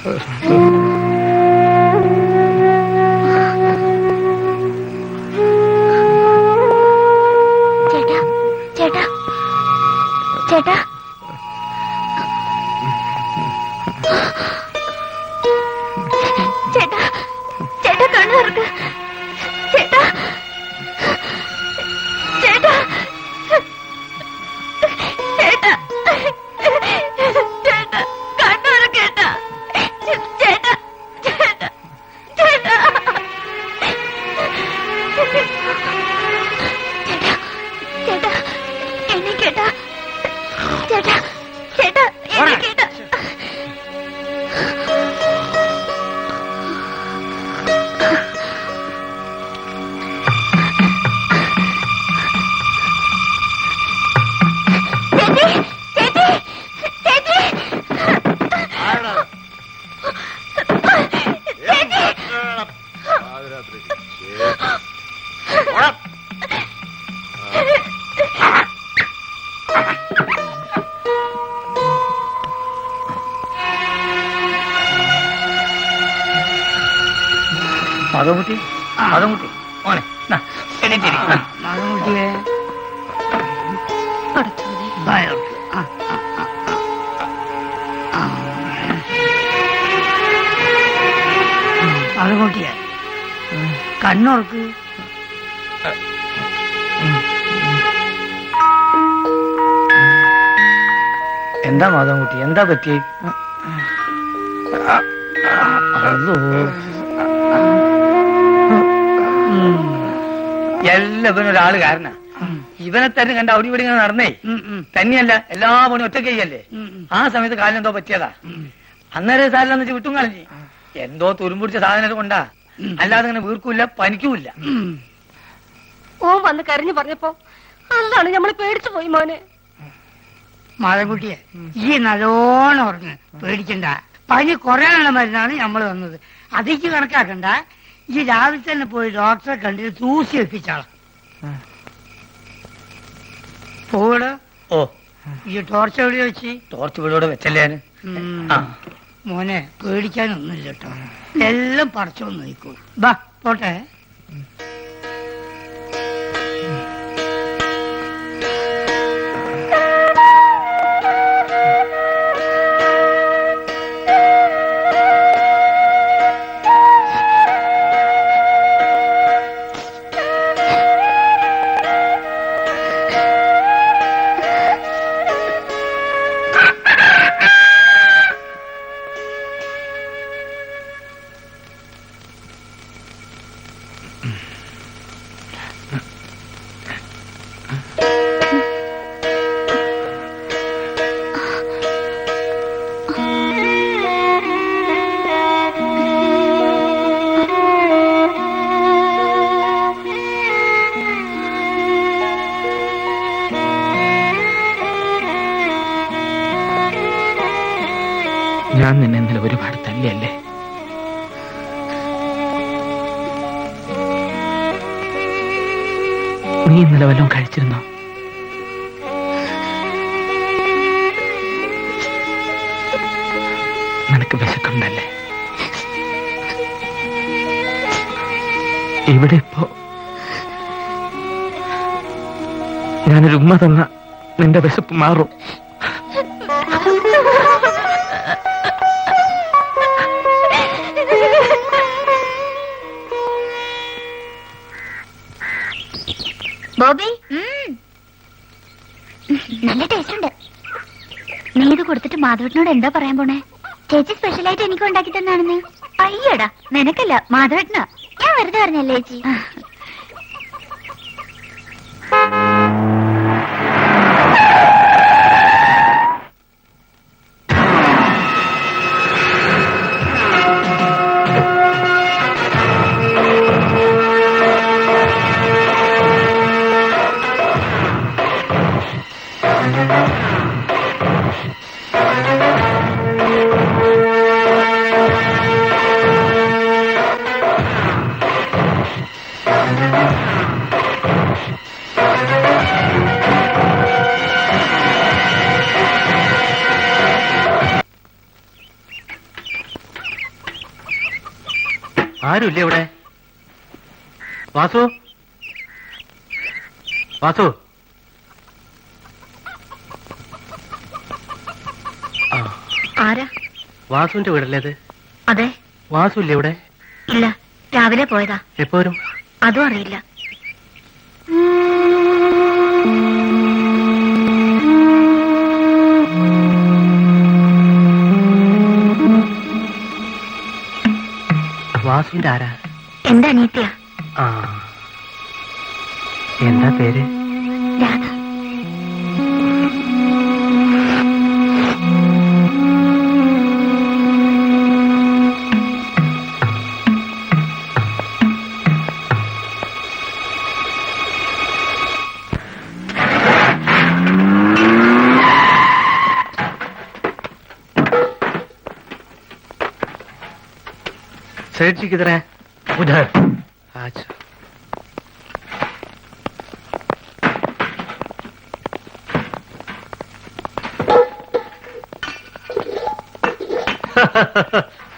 ചേട്ടാ ചേട്ടാ ചേട്ടാ ചേട്ടാ കണ്ണു തുറക്ക് ചേട്ടാ ചേട്ടാ ചേട്ടാ ചേട്ടാ കണ്ണു തുറക്കേട്ടാ ചേട്ടാ ചേട്ടാ ചേട്ടാ ചേട്ടാ എന്നെ കേട്ടാ ചേട്ടാ ചേട്ടാ എന്നെ കേട്ടാ മാധവൻകുട്ടി മാധവൻകുട്ടി മോനെ മാധവൻകുട്ടിയെ മാധവൻകുട്ടിയെ കണ്ണുറക്ക്. എന്താ മാധവൻകുട്ടി എന്താ പറ്റി? എല്ലാവരും ഒരാള് കാരണ ഇവനെ തന്നെ കണ്ട അവിടെ ഇവിടെ ഇങ്ങനെ നടന്നേ. തന്നെയല്ല എല്ലാ പണി ഒറ്റ ചെയ്യല്ലേ. ആ സമയത്ത് കാലിനെന്തോ പറ്റിയതാ. അന്നേരം സാരില്ലെന്ന് വെച്ച് വിട്ടും കളഞ്ഞ് എന്തോ തുരുമ്പുടിച്ച സാധനം കൊണ്ടാ. അല്ലാതെ ഇങ്ങനെ വീർക്കൂല്ല പനിക്കൂല്ല. ഓൻ വന്ന് കരഞ്ഞു പറഞ്ഞപ്പോ അതാണ് നമ്മള് പേടിച്ചു പോയി മോനെ. മാധവൻകുട്ടിയെ ഈ നല്ലോണം ഉറങ്ങ്, പേടിക്കണ്ട. പനി കുറയാനുള്ള മരുന്നാണ് നമ്മൾ തന്നത്. അതിക്ക് കണക്കാക്കണ്ട. ഈ രാവിലെ തന്നെ പോയി ഡോക്ടറെ കണ്ടിട്ട് തൂസി വെപ്പിച്ചാളാം. പോവടോ. ഓ ഈ ടോർച്ച് എവിടെ വെച്ച്? ടോർച്ച് വീടോടെ വെച്ചല്ലേ. മോനെ പേടിക്കാനൊന്നുമില്ല കേട്ടോ, എല്ലാം പറിച്ചോന്ന് നോക്കൂ. ബാ പോട്ടെ. ഞാൻ നിന്നെ ഇന്നലെ ഒരുപാട് തല്ലിയല്ലേ? നീ ഇന്നലെ വല്ലതും കഴിച്ചിരുന്നോ? നിനക്ക് വിശക്കുണ്ടല്ലേ? ഇവിടെ ഇപ്പോ ഞാനൊരു ഉമ്മ തന്ന നിന്റെ വിശപ്പ് മാറും. ബോബി നല്ല ടേസ്റ്റ് ഉണ്ട്. നീ ഇത് കൊടുത്തിട്ട് മാധവേട്ടനോട് എന്താ പറയാൻ പോണേ? ചേച്ചി സ്പെഷ്യലായിട്ട് എനിക്ക് ഉണ്ടാക്കി തന്നാണെന്ന്. അയ്യടാ, നിനക്കല്ല മാധവേട്ടനാ. ഞാൻ വെറുതെ പറഞ്ഞല്ലേ ചേച്ചി. ആരുമില്ലേ ഇവിടെ? വാസു, വാസു. ആരാ? വാസുവിന്റെ വീടല്ലേ അത്? അതെ. വാസു ഇല്ലേ ഇവിടെ? ഇല്ല, രാവിലെ പോയതാ. എപ്പോ വരും? അതും അറിയില്ല. വാസുവിന്റെ ആരാ? എന്റെ അനിയത്തിയാ. ആ, എന്താ പേര്? രാധ. सेठ जी किधर है? उधर। अच्छा।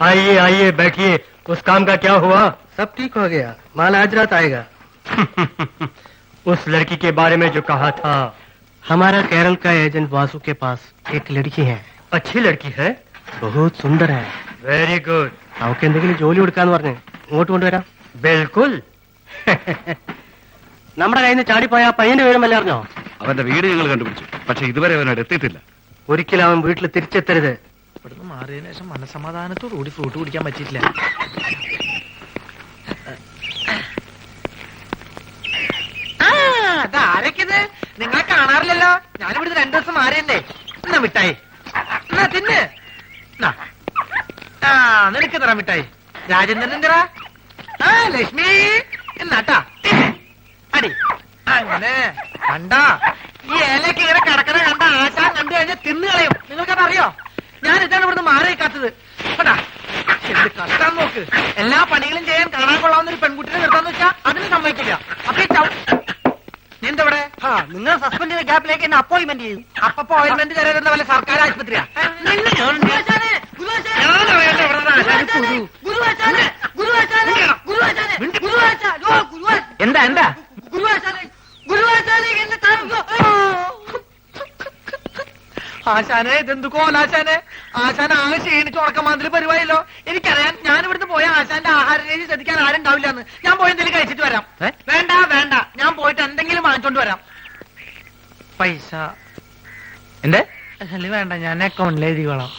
आइए आइए बैठिए। उस काम का क्या हुआ? सब ठीक हो गया, माल आज रात आएगा। उस लड़की के बारे में जो कहा था। हमारा केरल का एजेंट वासु के पास एक लड़की है। अच्छी लड़की है? बहुत सुंदर है। Very good. അവർക്ക് എന്തെങ്കിലും ജോലി കൊടുക്കാന്ന് പറഞ്ഞ് ഇങ്ങോട്ട് കൊണ്ടുവരാം. ബിൽക്കുൽ. നമ്മുടെ കയ്യിൽ നിന്ന് ചാടിപ്പോയ ആ പയ്യന്റെ വീടുമല്ല അറിഞ്ഞോ? അവന്റെ വീട് ഞങ്ങൾ കണ്ടുപിടിച്ചു, പക്ഷെ ഇതുവരെ അവനോട് എത്തിയിട്ടില്ല. ഒരിക്കലും അവൻ വീട്ടിൽ തിരിച്ചെത്തരുത്. ഇവിടുന്ന് മാറിയതിനു ശേഷം മനസമാധാനത്തോടു കൂടി ഫ്രൂട്ട് കുടിക്കാൻ പറ്റിയിട്ടില്ല. ആരൊക്കെത്? നിങ്ങളെ കാണാറില്ലല്ലോ. ഞാനിവിടുന്ന് 2 ദിവസം മാറിയല്ലേ. എന്നാ മിഠായി, എന്നാ തിന്ന്. ആ, നിനക്ക് തരാം മിഠായി. രാജേന്ദ്രൻ എന്തിനാ? ആ, ലക്ഷ്മി എന്നാട്ടാ അടി. അങ്ങനെ കണ്ടാ ഈ ഇലക്ക് ഇങ്ങനെ കിടക്കണ കണ്ട ആശാൻ കണ്ടു കഴിഞ്ഞാൽ തിന്നു കളയും. നിങ്ങൾക്കത് അറിയോ? ഞാൻ ഇതാണ് ഇവിടുന്ന് മാറി കാത്തത്. കണ്ടാ എന്ത് കഷ്ടം നോക്ക്. എല്ലാ പണികളും ചെയ്യാൻ കാണാൻ കൊള്ളാവുന്ന ഒരു പെൺകുട്ടിനെ നിർത്താന്ന് വെച്ചാ അതിന് സമ്മതിക്കില്ല. അപ്പൊ നീന്തവിടെ? നിങ്ങൾ സസ്പെൻഡ് ചെയ്ത ഗ്യാപ്പിലേക്ക് എന്നെ അപ്പോയിന്റ്മെന്റ് ചെയ്തു. അപ്പൊ അപ്പോയിന്റ്മെന്റ് തരുന്ന പോലെ സർക്കാർ ആശുപത്രിയാ. എന്താ എന്താ ആശാനെ? ഇതെന്ത് കോലാശാനെ? ആശാൻ ആകെ ക്ഷീണിച്ച് ഉറക്കമാതിരി പരിപാടിയല്ലോ. എനിക്കറിയാം, ഞാൻ ഇവിടുന്ന് പോയ ആശാന്റെ ആഹാര രീതി ശ്രദ്ധിക്കാൻ ആരുണ്ടാവില്ലെന്ന്. ഞാൻ പോയി എന്തെങ്കിലും കഴിച്ചിട്ട് വരാം. വേണ്ട വേണ്ട, ഞാൻ പോയിട്ട് എന്തെങ്കിലും വാങ്ങിച്ചോണ്ട് വരാം. പൈസ എന്റെ അല്ല വേണ്ട, ഞാൻ അക്കൗണ്ടിൽ എഴുതിക്കോളാം.